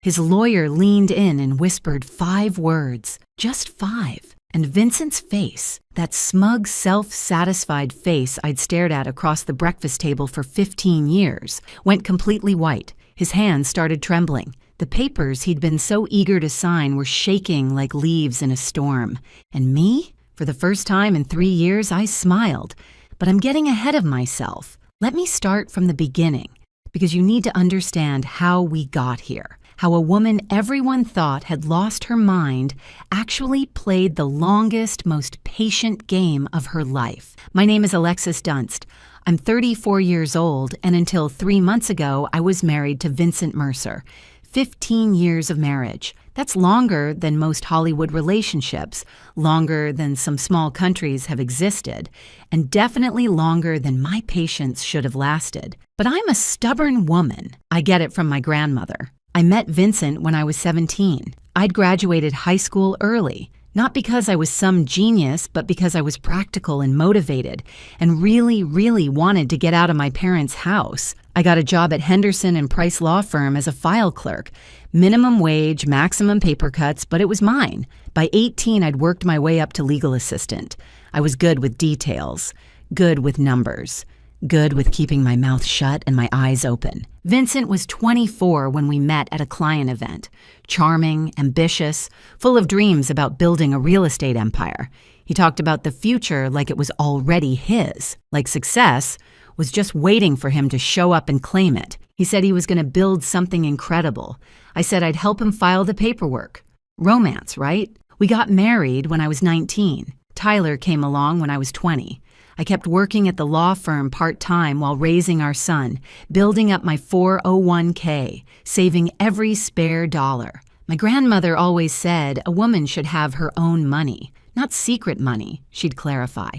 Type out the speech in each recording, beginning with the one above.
His lawyer leaned in and whispered 5 words, just 5. And Vincent's face, that smug, self-satisfied face I'd stared at across the breakfast table for 15 years, went completely white. His hands started trembling. The papers he'd been so eager to sign were shaking like leaves in a storm. And me? For the first time in 3 years, I smiled. But I'm getting ahead of myself. Let me start from the beginning, because you need to understand how we got here. How a woman everyone thought had lost her mind actually played the longest, most patient game of her life. My name is Alexis Dunst. I'm 34 years old, and until 3 months ago, I was married to Vincent Mercer. 15 years of marriage. That's longer than most Hollywood relationships, longer than some small countries have existed, and definitely longer than my patience should have lasted. But I'm a stubborn woman. I get it from my grandmother. I met Vincent when I was 17. I'd graduated high school early, not because I was some genius, but because I was practical and motivated and really, really wanted to get out of my parents' house. I got a job at Henderson and Price Law Firm as a file clerk. Minimum wage, maximum paper cuts, but it was mine. By 18, I'd worked my way up to legal assistant. I was good with details, good with numbers, good with keeping my mouth shut and my eyes open. Vincent was 24 when we met at a client event. Charming, ambitious, full of dreams about building a real estate empire. He talked about the future like it was already his, like success was just waiting for him to show up and claim it. He said he was going to build something incredible. I said I'd help him file the paperwork. Romance, right? We got married when I was 19. Tyler came along when I was 20. I kept working at the law firm part-time while raising our son, building up my 401k, saving every spare dollar. My grandmother always said a woman should have her own money, not secret money, she'd clarify.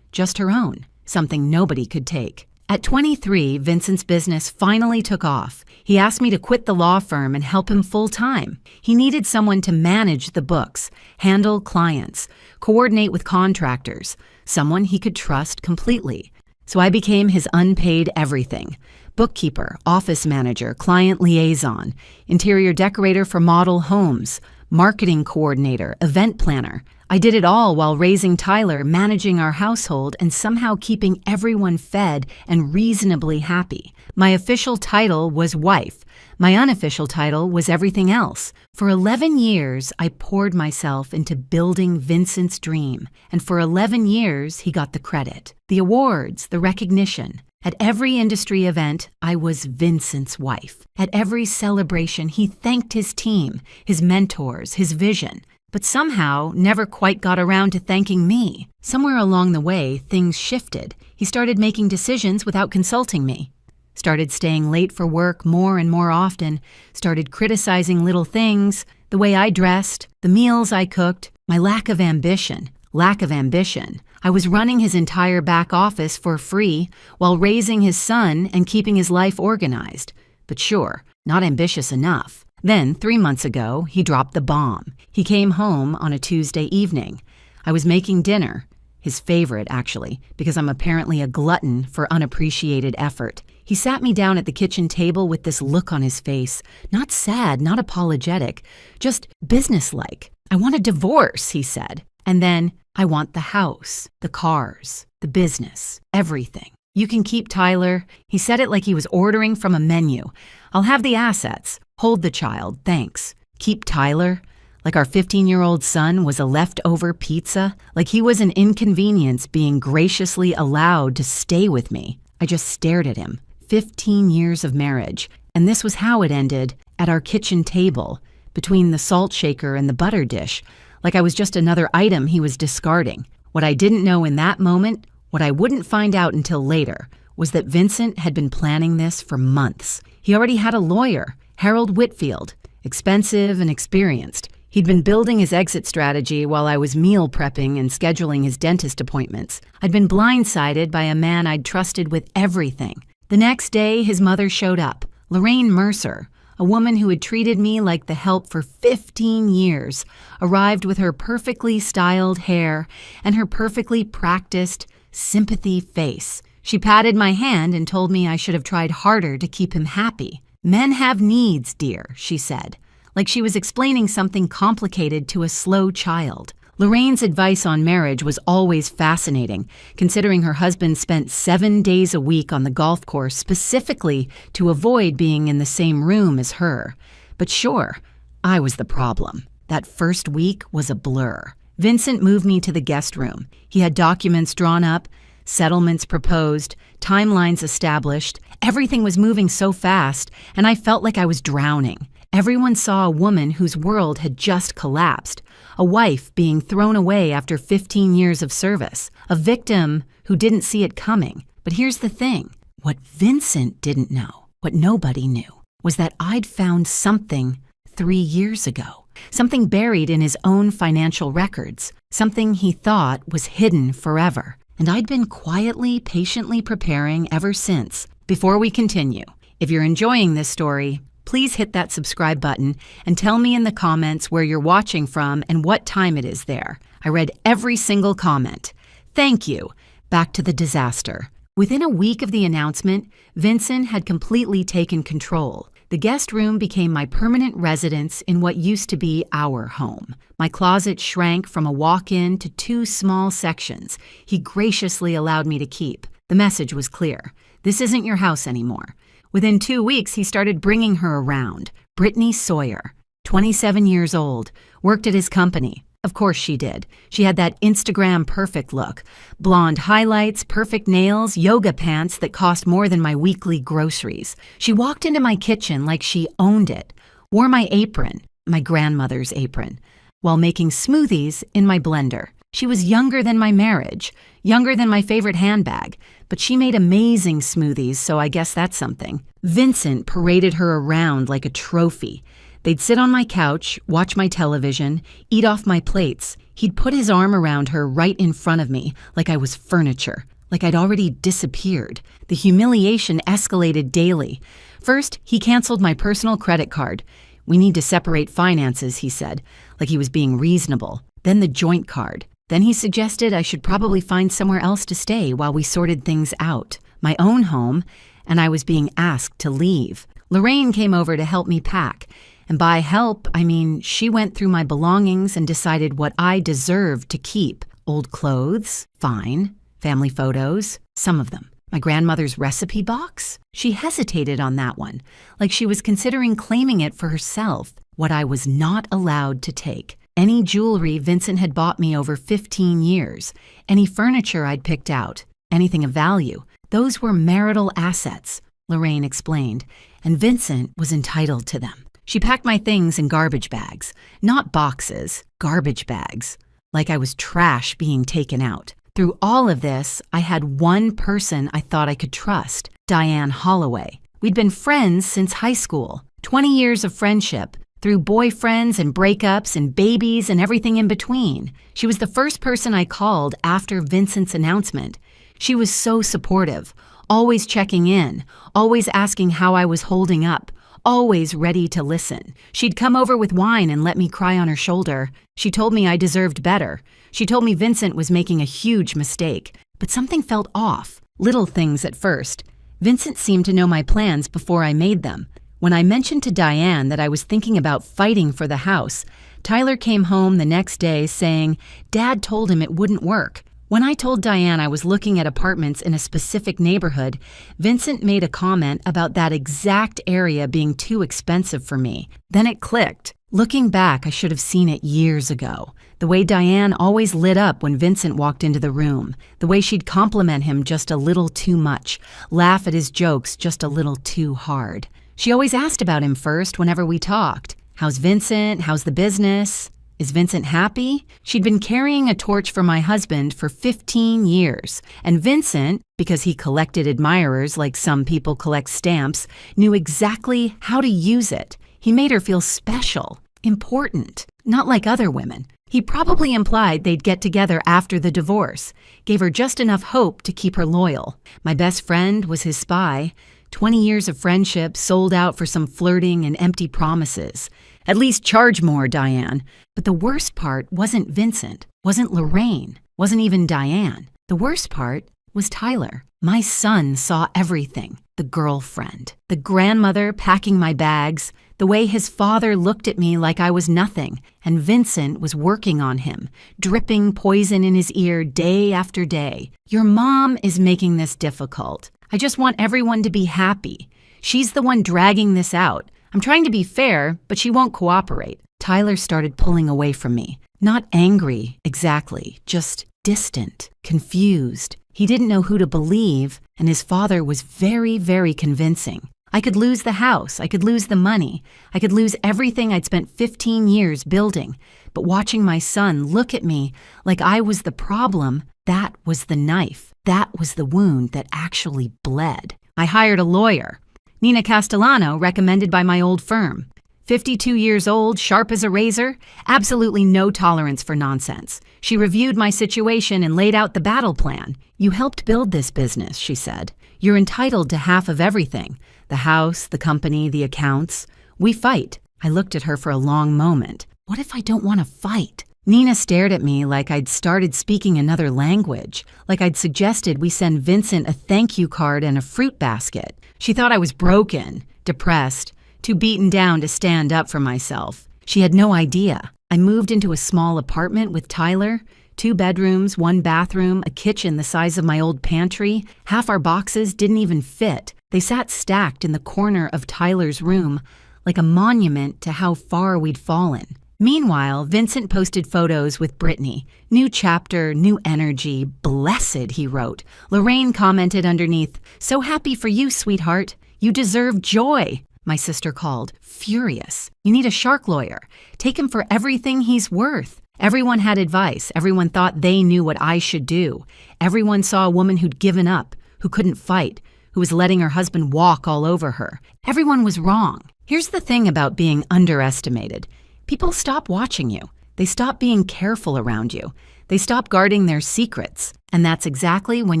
Just her own, something nobody could take. At 23, Vincent's business finally took off. He asked me to quit the law firm and help him full-time. He needed someone to manage the books, handle clients, coordinate with contractors, someone he could trust completely. So I became his unpaid everything. Bookkeeper, office manager, client liaison, interior decorator for model homes, marketing coordinator, event planner. I did it all while raising Tyler, managing our household, and somehow keeping everyone fed and reasonably happy. My official title was wife. My unofficial title was everything else. For 11 years, I poured myself into building Vincent's dream. And for 11 years, he got the credit, the awards, the recognition. At every industry event, I was Vincent's wife. At every celebration, he thanked his team, his mentors, his vision. But somehow never quite got around to thanking me. Somewhere along the way, things shifted. He started making decisions without consulting me. Started staying late for work more and more often. Started criticizing little things, the way I dressed, the meals I cooked, my lack of ambition. I was running his entire back office for free while raising his son and keeping his life organized. But sure, not ambitious enough. Then, 3 months ago, he dropped the bomb. He came home on a Tuesday evening. I was making dinner, his favorite, actually, because I'm apparently a glutton for unappreciated effort. He sat me down at the kitchen table with this look on his face, not sad, not apologetic, just businesslike. I want a divorce, he said. And then, I want the house, the cars, the business, everything. You can keep Tyler. He said it like he was ordering from a menu. I'll have the assets. Hold the child, thanks. Keep Tyler? Like our 15-year-old son was a leftover pizza? Like he was an inconvenience being graciously allowed to stay with me? I just stared at him. 15 years of marriage. And this was how it ended, at our kitchen table, between the salt shaker and the butter dish, like I was just another item he was discarding. What I didn't know in that moment, what I wouldn't find out until later, was that Vincent had been planning this for months. He already had a lawyer, Harold Whitfield, expensive and experienced. He'd been building his exit strategy while I was meal prepping and scheduling his dentist appointments. I'd been blindsided by a man I'd trusted with everything. The next day, his mother showed up, Lorraine Mercer, a woman who had treated me like the help for 15 years, arrived with her perfectly styled hair and her perfectly practiced sympathy face. She patted my hand and told me I should have tried harder to keep him happy. Men have needs, dear, she said. like she was explaining something complicated to a slow child. Lorraine's advice on marriage was always fascinating, considering her husband spent 7 days a week on the golf course specifically to avoid being in the same room as her. But sure, I was the problem. That first week was a blur. Vincent moved me to the guest room. He had documents drawn up, settlements proposed, timelines established. Everything was moving so fast, and I felt like I was drowning. Everyone saw a woman whose world had just collapsed, a wife being thrown away after 15 years of service, a victim who didn't see it coming. But here's the thing. What Vincent didn't know, what nobody knew, was that I'd found something 3 years ago, something buried in his own financial records, something he thought was hidden forever. And I'd been quietly, patiently preparing ever since. Before we continue, if you're enjoying this story, please hit that subscribe button and tell me in the comments where you're watching from and what time it is there. I read every single comment. Thank you. Back to the disaster. Within a week of the announcement, Vincent had completely taken control. The guest room became my permanent residence in what used to be our home. My closet shrank from a walk-in to 2 small sections he graciously allowed me to keep. The message was clear. This isn't your house anymore. Within 2 weeks, he started bringing her around. Brittany Sawyer, 27 years old, worked at his company. Of course she did. She had that Instagram perfect look. Blonde highlights, perfect nails, yoga pants that cost more than my weekly groceries. She walked into my kitchen like she owned it, wore my apron, my grandmother's apron, while making smoothies in my blender. She was younger than my marriage, younger than my favorite handbag, but she made amazing smoothies, so I guess that's something. Vincent paraded her around like a trophy. They'd sit on my couch, watch my television, eat off my plates. He'd put his arm around her right in front of me, like I was furniture, like I'd already disappeared. The humiliation escalated daily. First, he canceled my personal credit card. We need to separate finances, he said, like he was being reasonable. Then the joint card. Then he suggested I should probably find somewhere else to stay while we sorted things out. My own home, and I was being asked to leave. Lorraine came over to help me pack. And by help, I mean she went through my belongings and decided what I deserved to keep. Old clothes, fine. Family photos, some of them. My grandmother's recipe box? She hesitated on that one, like she was considering claiming it for herself. What I was not allowed to take. Any jewelry Vincent had bought me over 15 years, any furniture I'd picked out, anything of value. Those were marital assets, Lorraine explained, and Vincent was entitled to them. She packed my things in garbage bags, not boxes, garbage bags, like I was trash being taken out. Through all of this, I had one person I thought I could trust, Diane Holloway. We'd been friends since high school, 20 years of friendship, through boyfriends and breakups and babies and everything in between. She was the first person I called after Vincent's announcement. She was so supportive, always checking in, always asking how I was holding up, always ready to listen. She'd come over with wine and let me cry on her shoulder. She told me I deserved better. She told me Vincent was making a huge mistake. But something felt off. Little things at first. Vincent seemed to know my plans before I made them. When I mentioned to Diane that I was thinking about fighting for the house, Tyler came home the next day saying Dad told him it wouldn't work. When I told Diane I was looking at apartments in a specific neighborhood, Vincent made a comment about that exact area being too expensive for me. Then it clicked. Looking back, I should have seen it years ago. The way Diane always lit up when Vincent walked into the room. The way she'd compliment him just a little too much, laugh at his jokes just a little too hard. She always asked about him first whenever we talked. How's Vincent? How's the business? Is Vincent happy? She'd been carrying a torch for my husband for 15 years. And Vincent, because he collected admirers like some people collect stamps, knew exactly how to use it. He made her feel special, important, not like other women. He probably implied they'd get together after the divorce, gave her just enough hope to keep her loyal. My best friend was his spy. 20 years of friendship sold out for some flirting and empty promises. At least charge more, Diane. But the worst part wasn't Vincent, wasn't Lorraine, wasn't even Diane. The worst part was Tyler. My son saw everything. the girlfriend, the grandmother packing my bags, the way his father looked at me like I was nothing, and Vincent was working on him, dripping poison in his ear day after day. Your mom is making this difficult. I just want everyone to be happy. She's the one dragging this out. I'm trying to be fair, but she won't cooperate. Tyler started pulling away from me. Not angry, exactly, just distant, confused. He didn't know who to believe, and his father was very, very convincing. I could lose the house, I could lose the money, I could lose everything I'd spent 15 years building. But watching my son look at me like I was the problem, that was the knife. That was the wound that actually bled. I hired a lawyer. Nina Castellano, recommended by my old firm. 52 years old, sharp as a razor, absolutely no tolerance for nonsense. She reviewed my situation and laid out the battle plan. You helped build this business, she said. You're entitled to half of everything. The house, the company, the accounts. We fight. I looked at her for a long moment. What if I don't want to fight? Nina stared at me like I'd started speaking another language, like I'd suggested we send Vincent a thank you card and a fruit basket. She thought I was broken, depressed, too beaten down to stand up for myself. She had no idea. I moved into a small apartment with Tyler, 2 bedrooms, 1 bathroom, a kitchen the size of my old pantry. Half our boxes didn't even fit. They sat stacked in the corner of Tyler's room, like a monument to how far we'd fallen. Meanwhile, Vincent posted photos with Brittany. New chapter, new energy, blessed, he wrote. Lorraine commented underneath, so happy for you, sweetheart. You deserve joy. My sister called, furious. You need a shark lawyer. Take him for everything he's worth. Everyone had advice. Everyone thought they knew what I should do. Everyone saw a woman who'd given up, who couldn't fight, who was letting her husband walk all over her. Everyone was wrong. Here's the thing about being underestimated. People stop watching you. They stop being careful around you. They stop guarding their secrets. And that's exactly when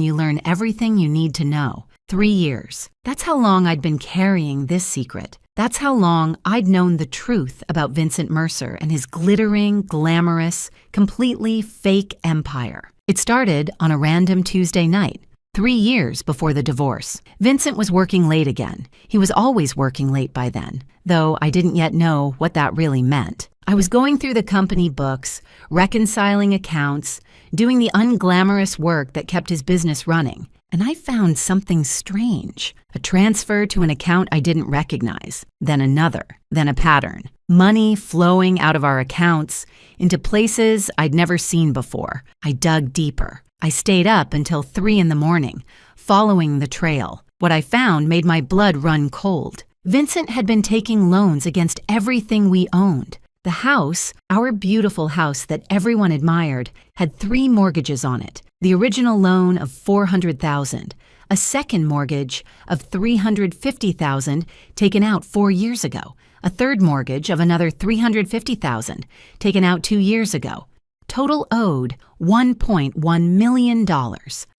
you learn everything you need to know. 3 years. That's how long I'd been carrying this secret. That's how long I'd known the truth about Vincent Mercer and his glittering, glamorous, completely fake empire. It started on a random Tuesday night, 3 years before the divorce. Vincent was working late again. He was always working late by then, though I didn't yet know what that really meant. I was going through the company books, reconciling accounts, doing the unglamorous work that kept his business running. And I found something strange. A transfer to an account I didn't recognize, then another, then a pattern. Money flowing out of our accounts into places I'd never seen before. I dug deeper. I stayed up until 3 a.m, following the trail. What I found made my blood run cold. Vincent had been taking loans against everything we owned. The house, our beautiful house that everyone admired, had 3 mortgages on it. The original loan of $400,000, a second mortgage of $350,000 taken out 4 years ago, a third mortgage of another $350,000 taken out 2 years ago. Total owed $1.1 million.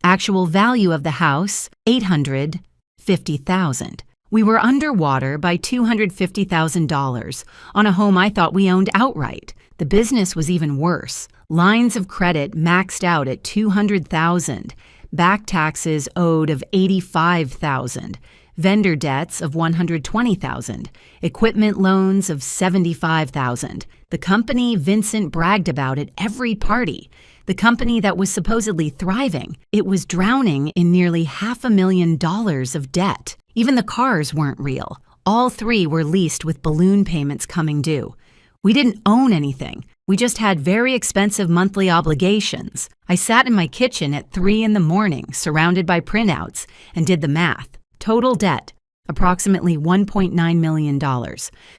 Actual value of the house, $850,000. We were underwater by $250,000 on a home I thought we owned outright. The business was even worse. Lines of credit maxed out at $200,000. Back taxes owed of $85,000. Vendor debts of $120,000. Equipment loans of $75,000. The company Vincent bragged about at every party. The company that was supposedly thriving. It was drowning in nearly $500,000 of debt. Even the cars weren't real. All 3 were leased with balloon payments coming due. We didn't own anything. We just had very expensive monthly obligations. I sat in my kitchen at 3 a.m, surrounded by printouts, and did the math. Total debt, approximately $1.9 million.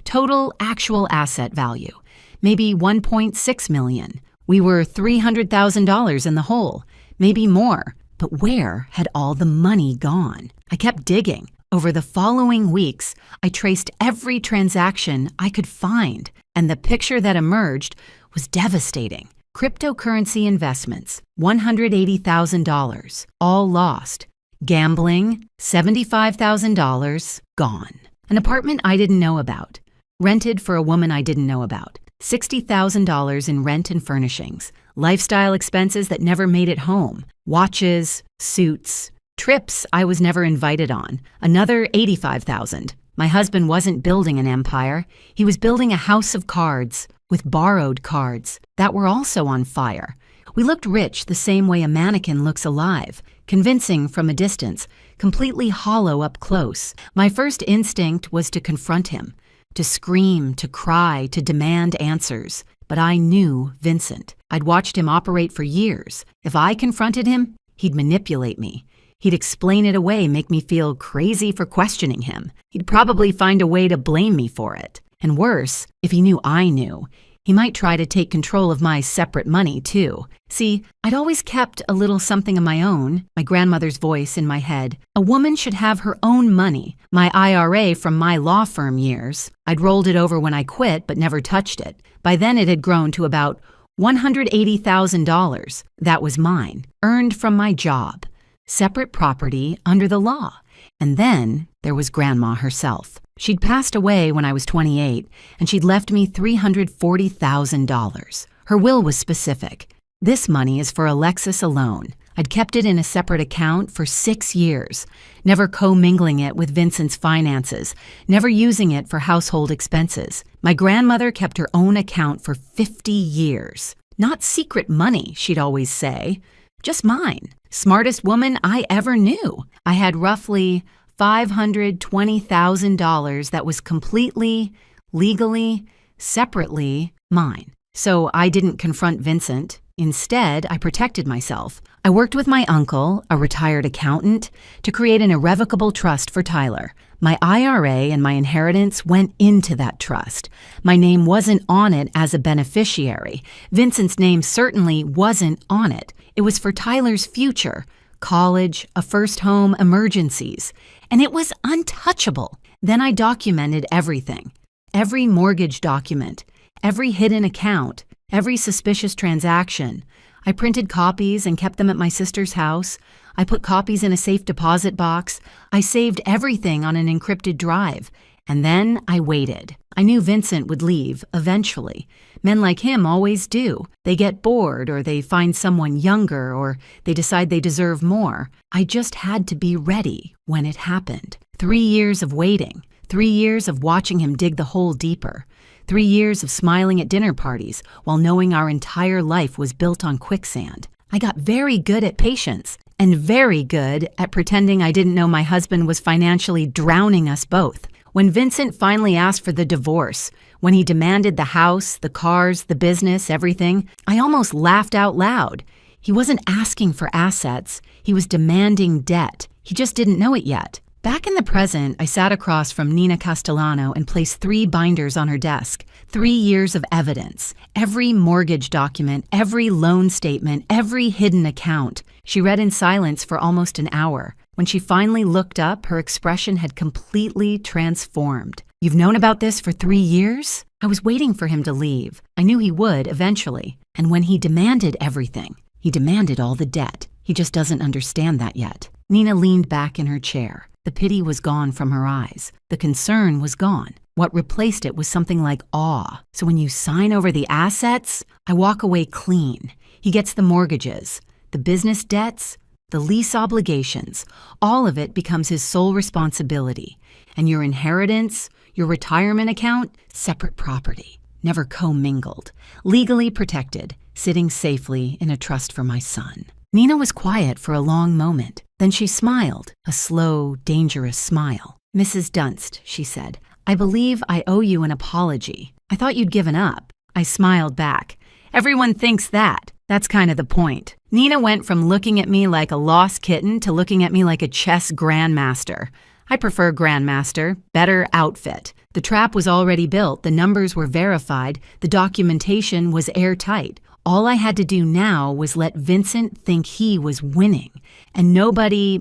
Total actual asset value, maybe $1.6 million. We were $300,000 in the hole, maybe more. But where had all the money gone? I kept digging. Over the following weeks, I traced every transaction I could find, and the picture that emerged was devastating. Cryptocurrency investments, $180,000, all lost. Gambling, $75,000, gone. An apartment I didn't know about. Rented for a woman I didn't know about. $60,000 in rent and furnishings. Lifestyle expenses that never made it home. Watches, suits, Trips I was never invited on, another $85,000. My husband wasn't building an empire. He was building a house of cards with borrowed cards that were also on fire. We looked rich the same way a mannequin looks alive, convincing from a distance, completely hollow up close. My first instinct was to confront him, to scream, to cry, to demand answers. But I knew Vincent. I'd watched him operate for years. If I confronted him, he'd manipulate me. He'd explain it away, make me feel crazy for questioning him. He'd probably find a way to blame me for it. And worse, if he knew I knew, he might try to take control of my separate money, too. See, I'd always kept a little something of my own, my grandmother's voice in my head. A woman should have her own money, my IRA from my law firm years. I'd rolled it over when I quit, but never touched it. By then it had grown to about $180,000. That was mine, earned from my job. Separate property under the law. And then there was Grandma herself. She'd passed away when I was 28, and she'd left me $340,000. Her will was specific. This money is for Alexis alone. I'd kept it in a separate account for 6 years, never commingling it with Vincent's finances, never using it for household expenses. My grandmother kept her own account for 50 years. Not secret money, she'd always say. Just mine. Smartest woman I ever knew. I had roughly $520,000 that was completely, legally, separately mine. So I didn't confront Vincent. Instead, I protected myself. I worked with my uncle, a retired accountant, to create an irrevocable trust for Tyler. My IRA and my inheritance went into that trust. My name wasn't on it as a beneficiary. Vincent's name certainly wasn't on it. It was for Tyler's future, college, a first home, emergencies. And it was untouchable. Then I documented everything. Every mortgage document, every hidden account, every suspicious transaction. I printed copies and kept them at my sister's house. I put copies in a safe deposit box. I saved everything on an encrypted drive. And then I waited. I knew Vincent would leave eventually. Men like him always do. They get bored, or they find someone younger, or they decide they deserve more. I just had to be ready when it happened. 3 years of waiting. 3 years of watching him dig the hole deeper. 3 years of smiling at dinner parties while knowing our entire life was built on quicksand. I got very good at patience and very good at pretending I didn't know my husband was financially drowning us both. When Vincent finally asked for the divorce, when he demanded the house, the cars, the business, everything, I almost laughed out loud. He wasn't asking for assets. He was demanding debt. He just didn't know it yet. Back in the present, I sat across from Nina Castellano and placed 3 binders on her desk. 3 years of evidence. Every mortgage document, every loan statement, every hidden account. She read in silence for almost an hour. When she finally looked up, her expression had completely transformed. "You've known about this for 3 years?" I was waiting for him to leave. I knew he would eventually. And when he demanded everything, he demanded all the debt. He just doesn't understand that yet. Nina leaned back in her chair. The pity was gone from her eyes. The concern was gone. What replaced it was something like awe. "So when you sign over the assets, I walk away clean. He gets the mortgages, the business debts, the lease obligations. All of it becomes his sole responsibility. And your inheritance, your retirement account, separate property, never commingled, legally protected, sitting safely in a trust for my son." Nina was quiet for a long moment. Then she smiled, a slow, dangerous smile. "Mrs. Dunst," she said, "I believe I owe you an apology. I thought you'd given up." I smiled back. "Everyone thinks that. That's kind of the point." Nina went from looking at me like a lost kitten to looking at me like a chess grandmaster. I prefer grandmaster, better outfit. The trap was already built, the numbers were verified, the documentation was airtight. All I had to do now was let Vincent think he was winning. And nobody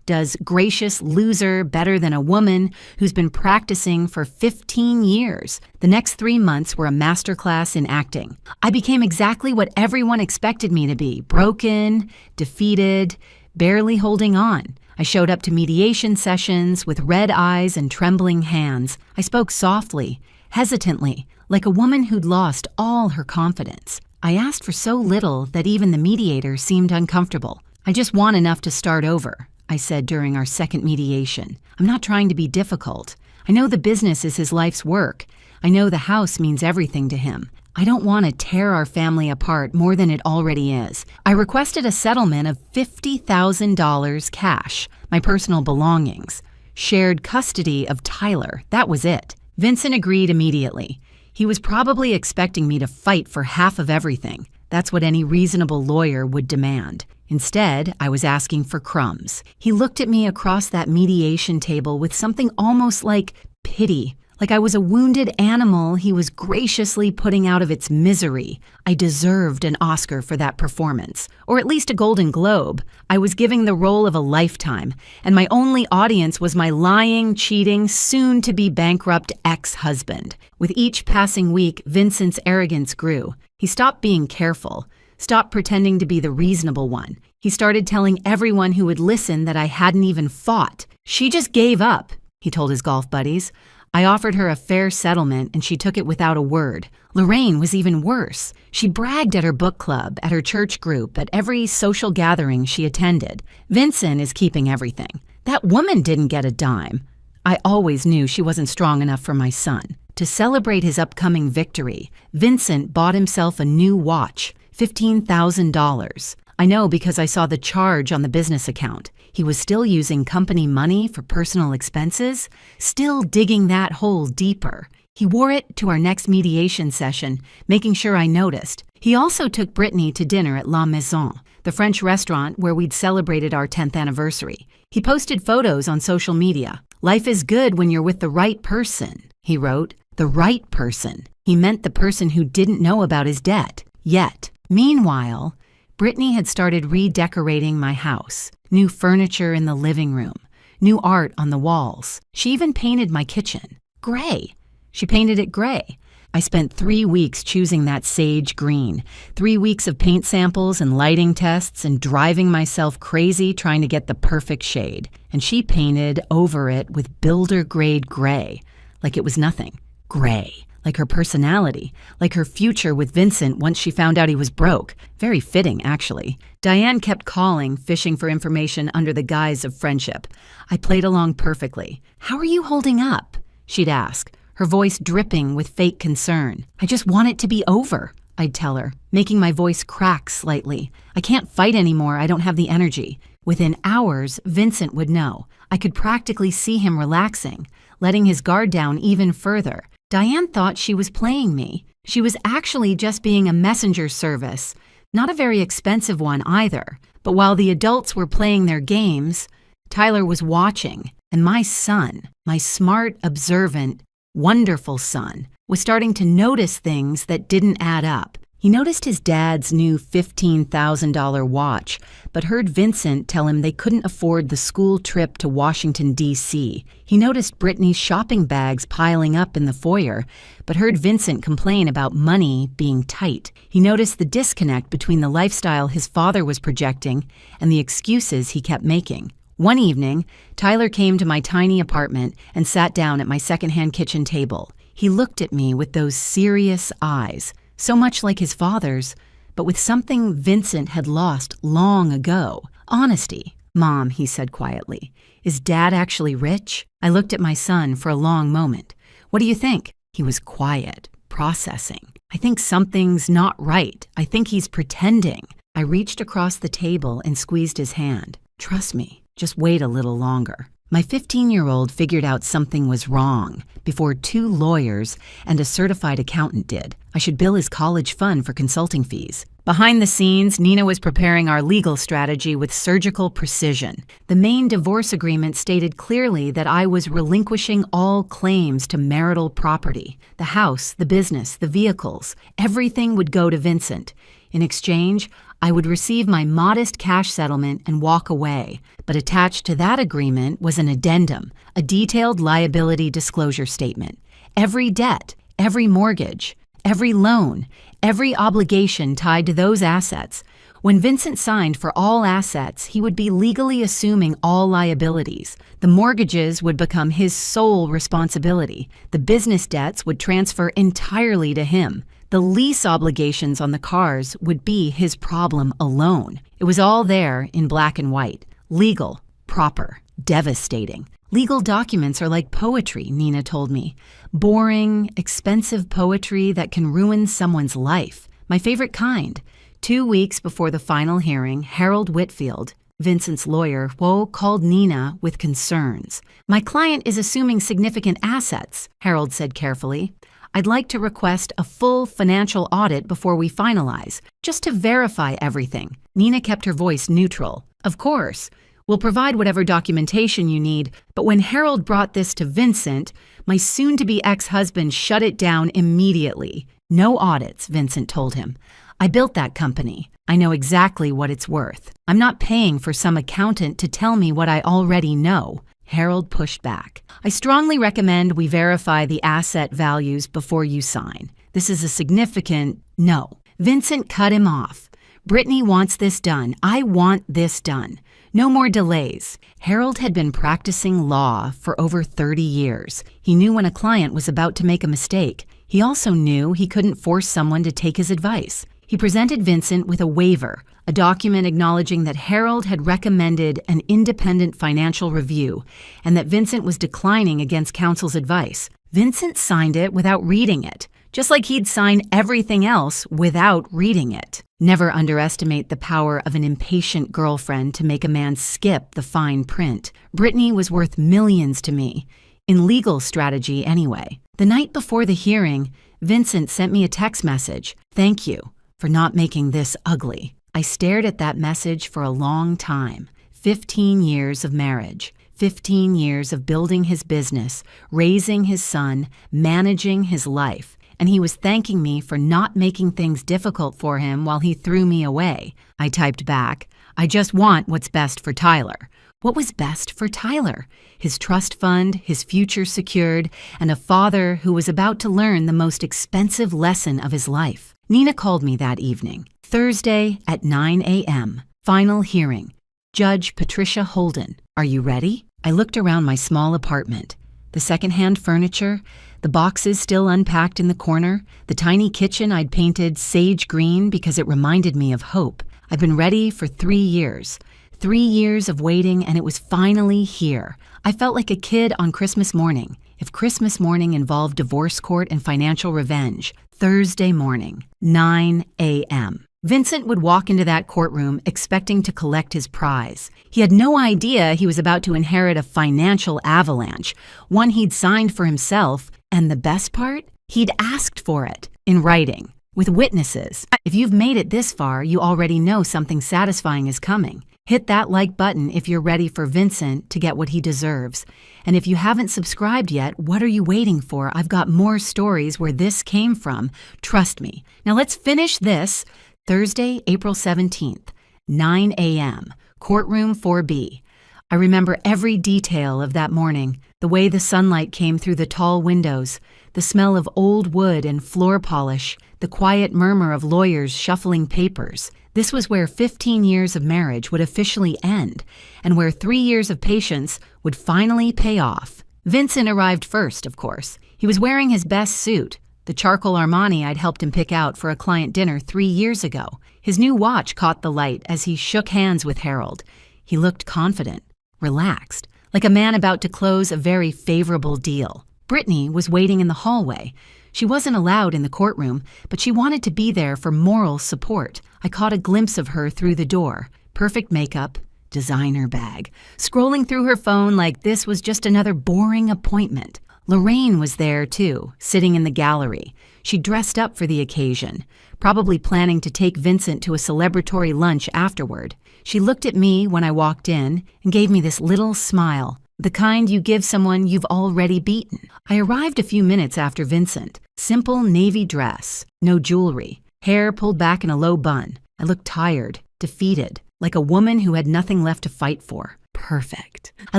does gracious loser better than a woman who's been practicing for 15 years. The next 3 months were a masterclass in acting. I became exactly what everyone expected me to be: broken, defeated, barely holding on. I showed up to mediation sessions with red eyes and trembling hands. I spoke softly, hesitantly, like a woman who'd lost all her confidence. I asked for so little that even the mediator seemed uncomfortable. "I just want enough to start over," I said during our second mediation. "I'm not trying to be difficult. I know the business is his life's work. I know the house means everything to him. I don't want to tear our family apart more than it already is. I requested a settlement of $50,000 cash, my personal belongings, shared custody of Tyler. That was it." Vincent agreed immediately. He was probably expecting me to fight for half of everything. That's what any reasonable lawyer would demand. Instead, I was asking for crumbs. He looked at me across that mediation table with something almost like pity. Like I was a wounded animal he was graciously putting out of its misery. I deserved an Oscar for that performance, or at least a Golden Globe. I was giving the role of a lifetime, and my only audience was my lying, cheating, soon-to-be bankrupt ex-husband. With each passing week, Vincent's arrogance grew. He stopped being careful, stopped pretending to be the reasonable one. He started telling everyone who would listen that I hadn't even fought. "She just gave up," he told his golf buddies. I offered her a fair settlement, and she took it without a word. Lorraine was even worse. She bragged at her book club, at her church group, at every social gathering she attended. "Vincent is keeping everything. That woman didn't get a dime." I always knew she wasn't strong enough for my son. To celebrate his upcoming victory, Vincent bought himself a new watch, $15,000. I know because I saw the charge on the business account. He was still using company money for personal expenses, still digging that hole deeper. He wore it to our next mediation session, making sure I noticed. He also took Brittany to dinner at La Maison, the French restaurant where we'd celebrated our 10th anniversary. He posted photos on social media. "Life is good when you're with the right person," he wrote. The right person. He meant the person who didn't know about his debt, yet. Meanwhile, Brittany had started redecorating my house. New furniture in the living room, new art on the walls. She even painted my kitchen. Gray. She painted it gray. I spent 3 weeks choosing that sage green, 3 weeks of paint samples and lighting tests and driving myself crazy trying to get the perfect shade. And she painted over it with builder-grade gray, like it was nothing. Gray. Like her personality, like her future with Vincent once she found out he was broke. Very fitting, actually. Diane kept calling, fishing for information under the guise of friendship. I played along perfectly. "How are you holding up?" she'd ask, her voice dripping with fake concern. "I just want it to be over," I'd tell her, making my voice crack slightly. "I can't fight anymore, I don't have the energy." Within hours, Vincent would know. I could practically see him relaxing, letting his guard down even further. Diane thought she was playing me. She was actually just being a messenger service, not a very expensive one either. But while the adults were playing their games, Tyler was watching, and my son, my smart, observant, wonderful son, was starting to notice things that didn't add up. He noticed his dad's new $15,000 watch, but heard Vincent tell him they couldn't afford the school trip to Washington, D.C. He noticed Brittany's shopping bags piling up in the foyer, but heard Vincent complain about money being tight. He noticed the disconnect between the lifestyle his father was projecting and the excuses he kept making. One evening, Tyler came to my tiny apartment and sat down at my secondhand kitchen table. He looked at me with those serious eyes, so much like his father's, but with something Vincent had lost long ago. "Honesty." "Mom," he said quietly, "is Dad actually rich?" I looked at my son for a long moment. "What do you think?" He was quiet, processing. "I think something's not right. I think he's pretending." I reached across the table and squeezed his hand. "Trust me, just wait a little longer." My 15-year-old figured out something was wrong before 2 lawyers and a certified accountant did. I should bill his college fund for consulting fees. Behind the scenes, Nina was preparing our legal strategy with surgical precision. The main divorce agreement stated clearly that I was relinquishing all claims to marital property. The house, the business, the vehicles, everything would go to Vincent. In exchange, I would receive my modest cash settlement and walk away. But attached to that agreement was an addendum, a detailed liability disclosure statement. Every debt, every mortgage, every loan, every obligation tied to those assets When Vincent signed for all assets, he would be legally assuming all liabilities. The mortgages would become his sole responsibility. The business debts would transfer entirely to him. The lease obligations on the cars would be his problem alone. It was all there in black and white. Legal, proper, devastating. Legal documents are like poetry, Nina told me. Boring, expensive poetry that can ruin someone's life. My favorite kind. 2 weeks before the final hearing, Harold Whitfield, Vincent's lawyer, called Nina with concerns. "My client is assuming significant assets," Harold said carefully. "I'd like to request a full financial audit before we finalize, just to verify everything." Nina kept her voice neutral. "Of course. We'll provide whatever documentation you need, but when Harold brought this to Vincent, my soon-to-be ex-husband shut it down immediately. No audits," Vincent told him. "I built that company. I know exactly what it's worth. I'm not paying for some accountant to tell me what I already know." Harold pushed back. "I strongly recommend we verify the asset values before you sign. This is a significant no." Vincent cut him off. "Brittany wants this done. I want this done. No more delays." Harold had been practicing law for over 30 years. He knew when a client was about to make a mistake. He also knew he couldn't force someone to take his advice. He presented Vincent with a waiver, a document acknowledging that Harold had recommended an independent financial review and that Vincent was declining against counsel's advice. Vincent signed it without reading it, just like he'd sign everything else without reading it. Never underestimate the power of an impatient girlfriend to make a man skip the fine print. Brittany was worth millions to me, in legal strategy anyway. The night before the hearing, Vincent sent me a text message. "Thank you for not making this ugly." I stared at that message for a long time. 15 years of marriage, 15 years of building his business, raising his son, managing his life, and he was thanking me for not making things difficult for him while he threw me away. I typed back, "I just want what's best for Tyler." What was best for Tyler? His trust fund, his future secured, and a father who was about to learn the most expensive lesson of his life. Nina called me that evening. Thursday at 9 a.m. Final hearing. Judge Patricia Holden. "Are you ready?" I looked around my small apartment. The secondhand furniture, the boxes still unpacked in the corner, the tiny kitchen I'd painted sage green because it reminded me of hope. I've been ready for 3 years. 3 years of waiting, and it was finally here. I felt like a kid on Christmas morning. If Christmas morning involved divorce court and financial revenge, Thursday morning, 9 a.m. Vincent would walk into that courtroom expecting to collect his prize. He had no idea he was about to inherit a financial avalanche, one he'd signed for himself, and the best part? He'd asked for it, in writing, with witnesses. If you've made it this far, you already know something satisfying is coming. Hit that like button if you're ready for Vincent to get what he deserves. And if you haven't subscribed yet, what are you waiting for? I've got more stories where this came from. Trust me. Now let's finish this. Thursday, April 17th, 9 a.m., courtroom 4B. I remember every detail of that morning, the way the sunlight came through the tall windows, the smell of old wood and floor polish, the quiet murmur of lawyers shuffling papers. This was where 15 years of marriage would officially end, and where 3 years of patience would finally pay off. Vincent arrived first, of course. He was wearing his best suit, the charcoal Armani I'd helped him pick out for a client dinner 3 years ago. His new watch caught the light as he shook hands with Harold. He looked confident, relaxed, like a man about to close a very favorable deal. Brittany was waiting in the hallway. She wasn't allowed in the courtroom, but she wanted to be there for moral support. I caught a glimpse of her through the door. Perfect makeup, designer bag, scrolling through her phone like this was just another boring appointment. Lorraine was there too, sitting in the gallery. She dressed up for the occasion, probably planning to take Vincent to a celebratory lunch afterward. She looked at me when I walked in and gave me this little smile, the kind you give someone you've already beaten. I arrived a few minutes after Vincent. Simple navy dress, no jewelry, hair pulled back in a low bun. I looked tired, defeated, like a woman who had nothing left to fight for. Perfect. I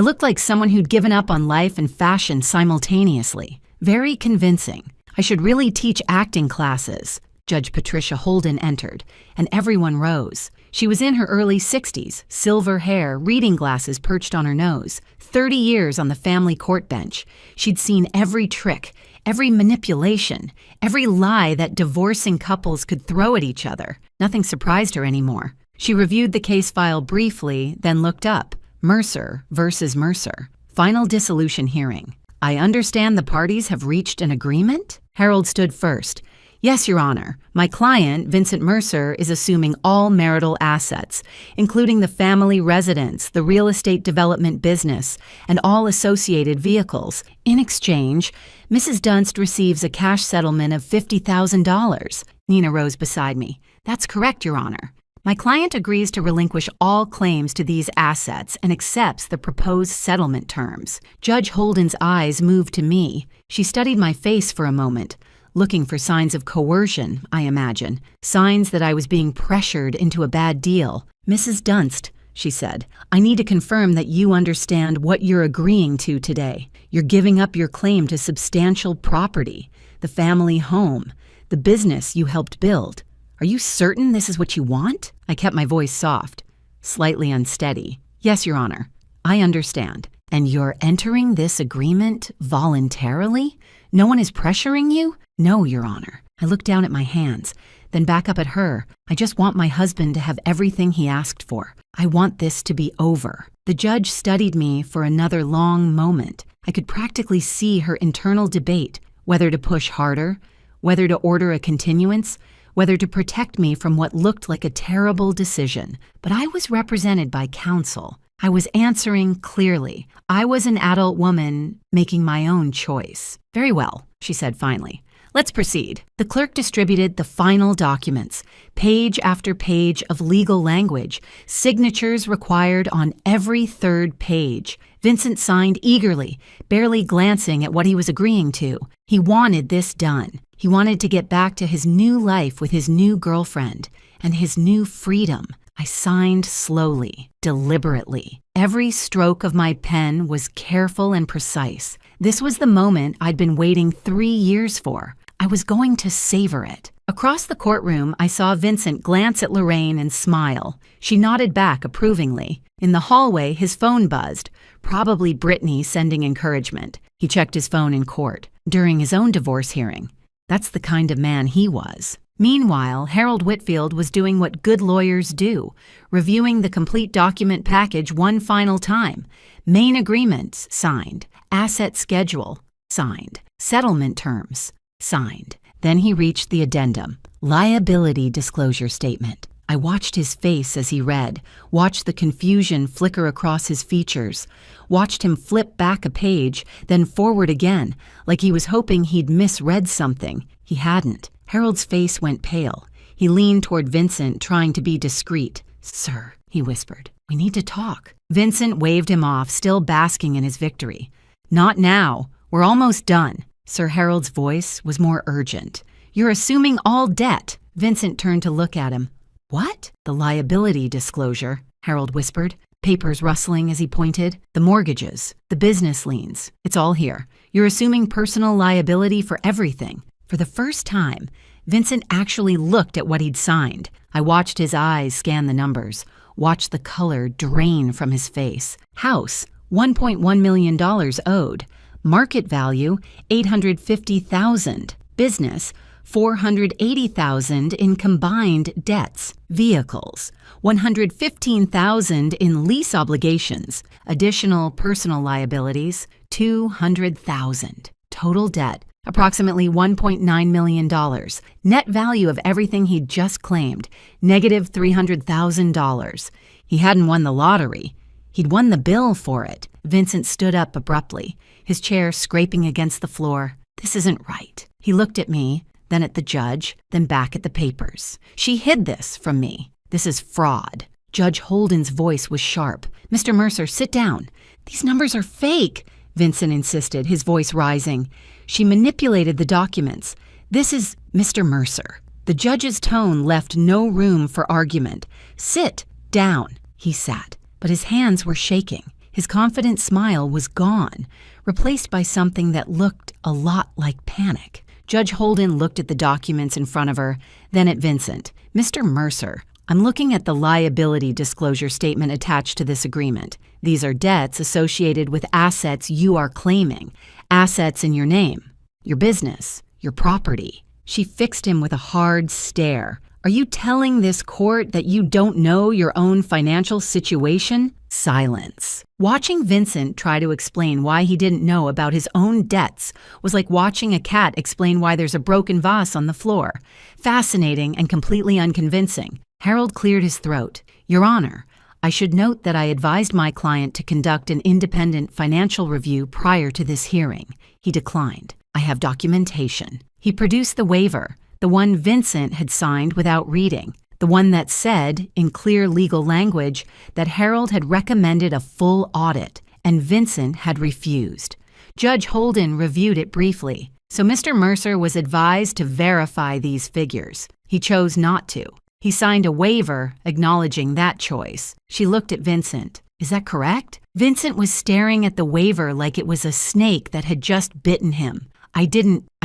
looked like someone who'd given up on life and fashion simultaneously. Very convincing. I should really teach acting classes. Judge Patricia Holden entered, and everyone rose. She was in her early 60s, silver hair, reading glasses perched on her nose. 30 years on the family court bench. She'd seen every trick, every manipulation, every lie that divorcing couples could throw at each other. Nothing surprised her anymore. She reviewed the case file briefly, then looked up. Mercer versus Mercer. Final dissolution hearing. I understand the parties have reached an agreement? Harold stood first. Yes, Your Honor. My client, Vincent Mercer, is assuming all marital assets, including the family residence, the real estate development business, and all associated vehicles. In exchange, Mrs. Dunst receives a cash settlement of $50,000. Nina rose beside me. That's correct, Your Honor. My client agrees to relinquish all claims to these assets and accepts the proposed settlement terms. Judge Holden's eyes moved to me. She studied my face for a moment, looking for signs of coercion, I imagine, signs that I was being pressured into a bad deal. Mrs. Dunst, she said, I need to confirm that you understand what you're agreeing to today. You're giving up your claim to substantial property, the family home, the business you helped build. Are you certain this is what you want? I kept my voice soft, slightly unsteady. Yes, Your Honor, I understand. And you're entering this agreement voluntarily? No one is pressuring you? No, Your Honor. I looked down at my hands, then back up at her. I just want my husband to have everything he asked for. I want this to be over. The judge studied me for another long moment. I could practically see her internal debate, whether to push harder, whether to order a continuance, whether to protect me from what looked like a terrible decision. But I was represented by counsel. I was answering clearly. I was an adult woman making my own choice. Very well, she said finally. Let's proceed. The clerk distributed the final documents, page after page of legal language, signatures required on every third page. Vincent signed eagerly, barely glancing at what he was agreeing to. He wanted this done. He wanted to get back to his new life with his new girlfriend and his new freedom. I signed slowly, deliberately. Every stroke of my pen was careful and precise. This was the moment I'd been waiting 3 years for. I was going to savor it. Across the courtroom, I saw Vincent glance at Lorraine and smile. She nodded back approvingly. In the hallway, his phone buzzed, probably Brittany sending encouragement. He checked his phone in court, during his own divorce hearing. That's the kind of man he was. Meanwhile, Harold Whitfield was doing what good lawyers do, reviewing the complete document package one final time. Main agreements signed, asset schedule signed, settlement terms signed. Then he reached the addendum, liability disclosure statement. I watched his face as he read, watched the confusion flicker across his features, watched him flip back a page, then forward again, like he was hoping he'd misread something. He hadn't. Harold's face went pale. He leaned toward Vincent, trying to be discreet. Sir, he whispered, we need to talk. Vincent waved him off, still basking in his victory. Not now. We're almost done. Sir Harold's voice was more urgent. You're assuming all debt. Vincent turned to look at him. What? The liability disclosure, Harold whispered, papers rustling as he pointed. The mortgages, the business liens. It's all here. You're assuming personal liability for everything. For the first time, Vincent actually looked at what he'd signed. I watched his eyes scan the numbers, watched the color drain from his face. House, $1.1 million owed. Market value, $850,000. Business, $480,000 in combined debts. Vehicles, $115,000 in lease obligations. Additional personal liabilities, $200,000. Total debt, approximately $1.9 million. Net value of everything he'd just claimed, negative $300,000. He hadn't won the lottery. He'd won the bill for it. Vincent stood up abruptly, his chair scraping against the floor. This isn't right. He looked at me, then at the judge, then back at the papers. She hid this from me. This is fraud. Judge Holden's voice was sharp. Mr. Mercer, sit down. These numbers are fake, Vincent insisted, his voice rising. She manipulated the documents. This is Mr. Mercer. The judge's tone left no room for argument. Sit down. He sat, but his hands were shaking. His confident smile was gone, replaced by something that looked a lot like panic. Judge Holden looked at the documents in front of her, then at Vincent. Mr. Mercer, I'm looking at the liability disclosure statement attached to this agreement. These are debts associated with assets you are claiming, assets in your name, your business, your property. She fixed him with a hard stare. Are you telling this court that you don't know your own financial situation? Silence. Watching Vincent try to explain why he didn't know about his own debts was like watching a cat explain why there's a broken vase on the floor. Fascinating and completely unconvincing. Harold cleared his throat. Your Honor, I should note that I advised my client to conduct an independent financial review prior to this hearing. He declined. I have documentation. He produced the waiver, the one Vincent had signed without reading, the one that said, in clear legal language, that Harold had recommended a full audit, and Vincent had refused. Judge Holden reviewed it briefly, so Mr. Mercer was advised to verify these figures. He chose not to. He signed a waiver acknowledging that choice. She looked at Vincent. Is that correct? Vincent was staring at the waiver like it was a snake that had just bitten him. I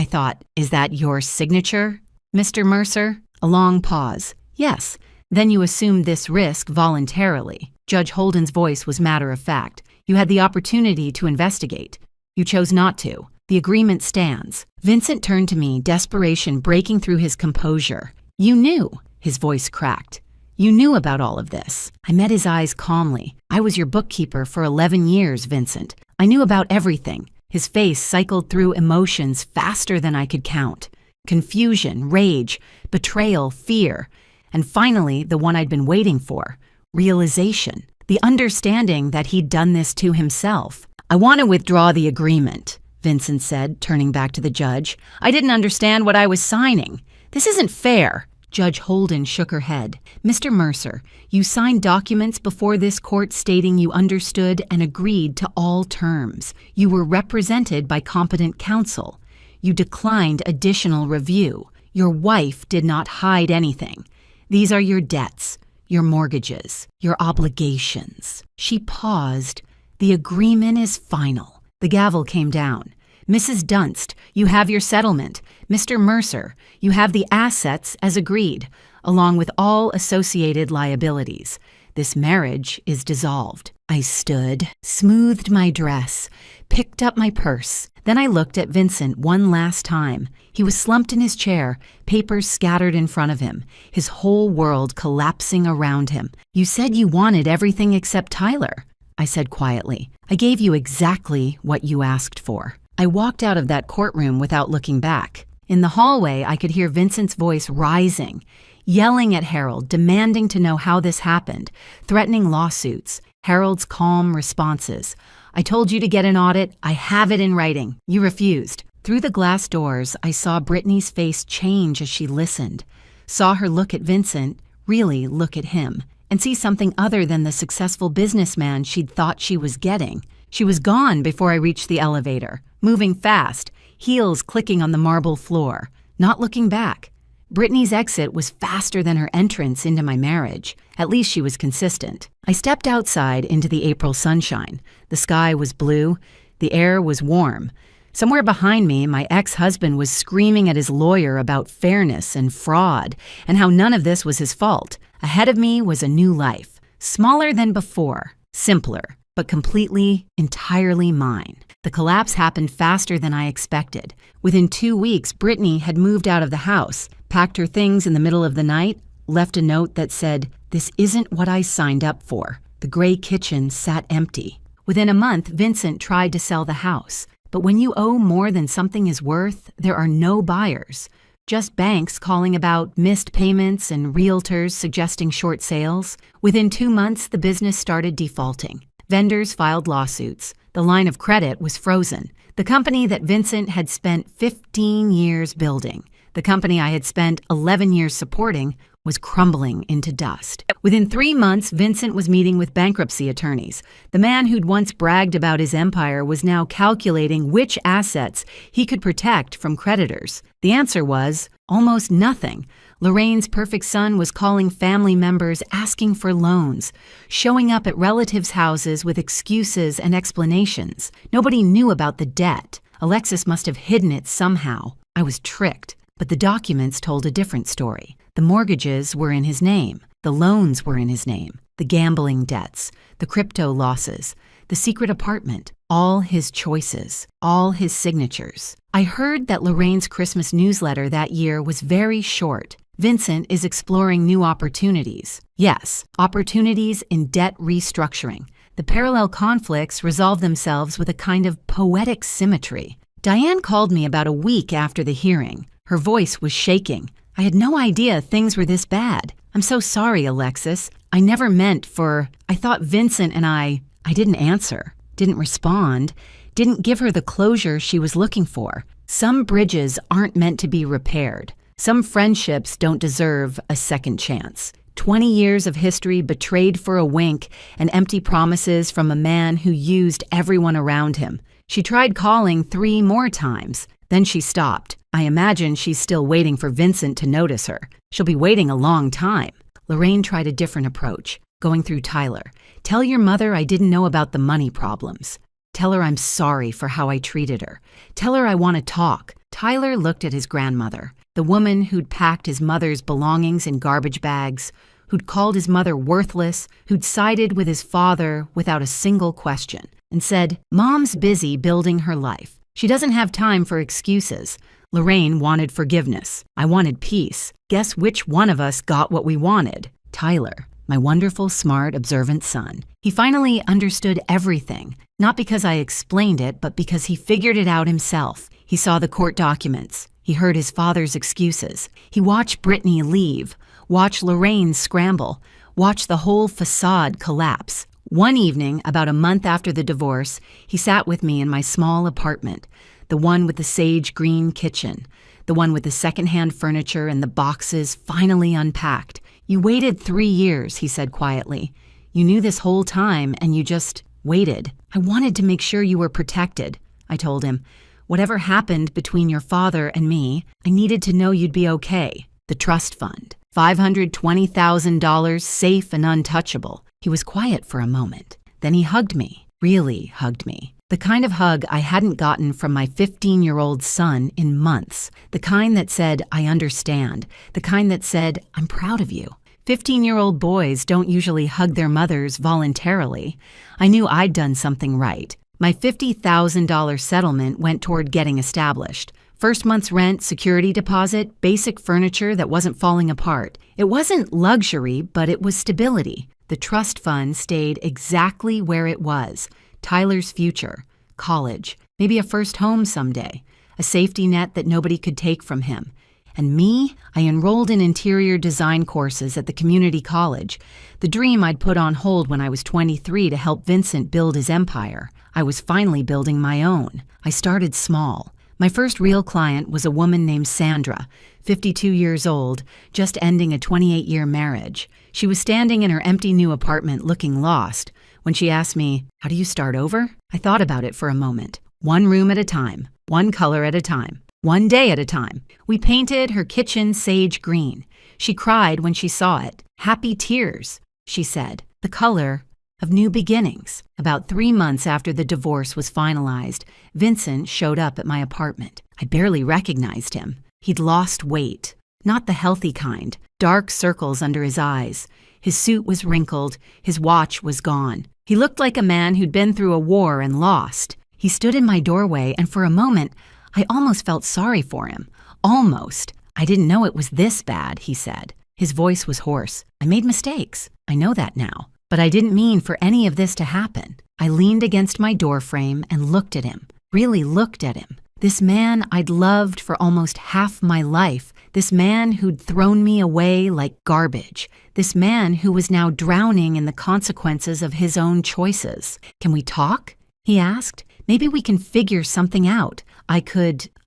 thought, is that your signature, Mr. Mercer? A long pause. Yes. Then you assumed this risk voluntarily. Judge Holden's voice was matter of fact. You had the opportunity to investigate. You chose not to. The agreement stands. Vincent turned to me, desperation breaking through his composure. You knew. His voice cracked. You knew about all of this. I met his eyes calmly. I was your bookkeeper for 11 years, Vincent. I knew about everything. His face cycled through emotions faster than I could count. Confusion, rage, betrayal, fear, and finally, the one I'd been waiting for, realization, the understanding that he'd done this to himself. I want to withdraw the agreement, Vincent said, turning back to the judge. I didn't understand what I was signing. This isn't fair. Judge Holden shook her head. Mr. Mercer, you signed documents before this court stating you understood and agreed to all terms. You were represented by competent counsel. You declined additional review. Your wife did not hide anything. These are your debts, your mortgages, your obligations. She paused. The agreement is final. The gavel came down. Mrs. Dunst, you have your settlement. Mr. Mercer, you have the assets as agreed, along with all associated liabilities. This marriage is dissolved. I stood, smoothed my dress, picked up my purse. Then I looked at Vincent one last time. He was slumped in his chair, papers scattered in front of him, his whole world collapsing around him. You said you wanted everything except Tyler, I said quietly. I gave you exactly what you asked for. I walked out of that courtroom without looking back. In the hallway, I could hear Vincent's voice rising, yelling at Harold, demanding to know how this happened, threatening lawsuits. Harold's calm responses. I told you to get an audit. I have it in writing. You refused. Through the glass doors, I saw Brittany's face change as she listened, saw her look at Vincent, really look at him, and see something other than the successful businessman she'd thought she was getting. She was gone before I reached the elevator, moving fast, heels clicking on the marble floor, not looking back. Brittany's exit was faster than her entrance into my marriage. At least she was consistent. I stepped outside into the April sunshine. The sky was blue. The air was warm. Somewhere behind me, my ex-husband was screaming at his lawyer about fairness and fraud and how none of this was his fault. Ahead of me was a new life, smaller than before, simpler, but completely, entirely mine. The collapse happened faster than I expected. Within 2 weeks, Brittany had moved out of the house, packed her things in the middle of the night, left a note that said, "This isn't what I signed up for." The gray kitchen sat empty. Within a month, Vincent tried to sell the house. But when you owe more than something is worth, there are no buyers. Just banks calling about missed payments and realtors suggesting short sales. Within 2 months, the business started defaulting. Vendors filed lawsuits. The line of credit was frozen. The company that Vincent had spent 15 years building, the company I had spent 11 years supporting, was crumbling into dust. Within 3 months, Vincent was meeting with bankruptcy attorneys. The man who'd once bragged about his empire was now calculating which assets he could protect from creditors. The answer was almost nothing. Lorraine's perfect son was calling family members asking for loans, showing up at relatives' houses with excuses and explanations. Nobody knew about the debt. Alexis must have hidden it somehow. I was tricked, but the documents told a different story. The mortgages were in his name. The loans were in his name. The gambling debts, the crypto losses, the secret apartment, all his choices, all his signatures. I heard that Lorraine's Christmas newsletter that year was very short. Vincent is exploring new opportunities. Yes, opportunities in debt restructuring. The parallel conflicts resolve themselves with a kind of poetic symmetry. Diane called me about a week after the hearing. Her voice was shaking. I had no idea things were this bad. I'm so sorry, Alexis. I never meant for... I thought Vincent and I didn't answer, didn't respond, didn't give her the closure she was looking for. Some bridges aren't meant to be repaired. Some friendships don't deserve a second chance. 20 years of history betrayed for a wink and empty promises from a man who used everyone around him. She tried calling 3 more times. Then she stopped. I imagine she's still waiting for Vincent to notice her. She'll be waiting a long time. Lorraine tried a different approach, going through Tyler. Tell your mother I didn't know about the money problems. Tell her I'm sorry for how I treated her. Tell her I want to talk. Tyler looked at his grandmother, the woman who'd packed his mother's belongings in garbage bags, who'd called his mother worthless, who'd sided with his father without a single question, and said, Mom's busy building her life. She doesn't have time for excuses. Lorraine wanted forgiveness. I wanted peace. Guess which one of us got what we wanted? Tyler, my wonderful, smart, observant son. He finally understood everything, not because I explained it, but because he figured it out himself. He saw the court documents. He heard his father's excuses. He watched Brittany leave, watched Lorraine scramble, watched the whole facade collapse. One evening, about a month after the divorce, he sat with me in my small apartment, the one with the sage green kitchen, the one with the secondhand furniture and the boxes finally unpacked. You waited 3 years, he said quietly. You knew this whole time and you just waited. I wanted to make sure you were protected, I told him. Whatever happened between your father and me, I needed to know you'd be okay. The trust fund, $520,000 safe and untouchable. He was quiet for a moment. Then he hugged me, really hugged me. The kind of hug I hadn't gotten from my 15-year-old son in months. The kind that said, I understand. The kind that said, I'm proud of you. 15-year-old boys don't usually hug their mothers voluntarily. I knew I'd done something right. My $50,000 settlement went toward getting established. First month's rent, security deposit, basic furniture that wasn't falling apart. It wasn't luxury, but it was stability. The trust fund stayed exactly where it was. Tyler's future, college, maybe a first home someday, a safety net that nobody could take from him. And me, I enrolled in interior design courses at the community college, the dream I'd put on hold when I was 23 to help Vincent build his empire. I was finally building my own. I started small. My first real client was a woman named Sandra, 52 years old, just ending a 28-year marriage. She was standing in her empty new apartment looking lost. When she asked me, how do you start over? I thought about it for a moment. One room at a time, one color at a time, one day at a time. We painted her kitchen sage green. She cried when she saw it. Happy tears, she said. The color of new beginnings. About 3 months after the divorce was finalized, Vincent showed up at my apartment. I barely recognized him. He'd lost weight. Not the healthy kind. Dark circles under his eyes. His suit was wrinkled. His watch was gone. He looked like a man who'd been through a war and lost. He stood in my doorway, and for a moment, I almost felt sorry for him. Almost. I didn't know it was this bad, he said. His voice was hoarse. I made mistakes. I know that now. But I didn't mean for any of this to happen. I leaned against my doorframe and looked at him, really looked at him. This man I'd loved for almost half my life. This man who'd thrown me away like garbage. This man who was now drowning in the consequences of his own choices. Can we talk? He asked. Maybe we can figure something out. I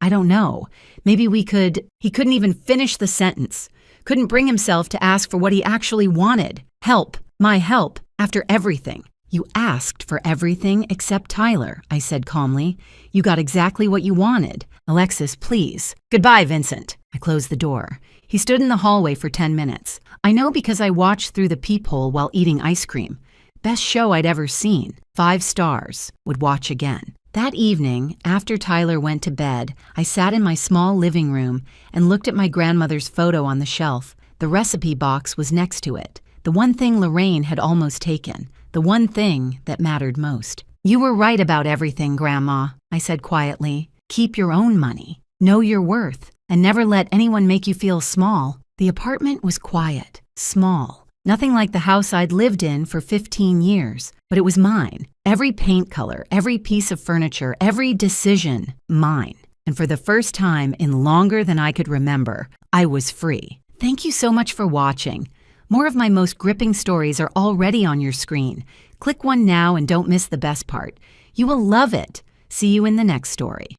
don't know. Maybe we could. He couldn't even finish the sentence. Couldn't bring himself to ask for what he actually wanted. Help. My help. After everything. You asked for everything except Tyler, I said calmly. You got exactly what you wanted. Alexis, please. Goodbye, Vincent. I closed the door. He stood in the hallway for 10 minutes. I know because I watched through the peephole while eating ice cream. Best show I'd ever seen. 5 stars. Would watch again. That evening, after Tyler went to bed, I sat in my small living room and looked at my grandmother's photo on the shelf. The recipe box was next to it. The one thing Lorraine had almost taken. The one thing that mattered most. "You were right about everything, Grandma," I said quietly. "Keep your own money. Know your worth. And never let anyone make you feel small." The apartment was quiet, small. Nothing like the house I'd lived in for 15 years. But it was mine. Every paint color, every piece of furniture, every decision, mine. And for the first time in longer than I could remember, I was free. Thank you so much for watching. More of my most gripping stories are already on your screen. Click one now and don't miss the best part. You will love it. See you in the next story.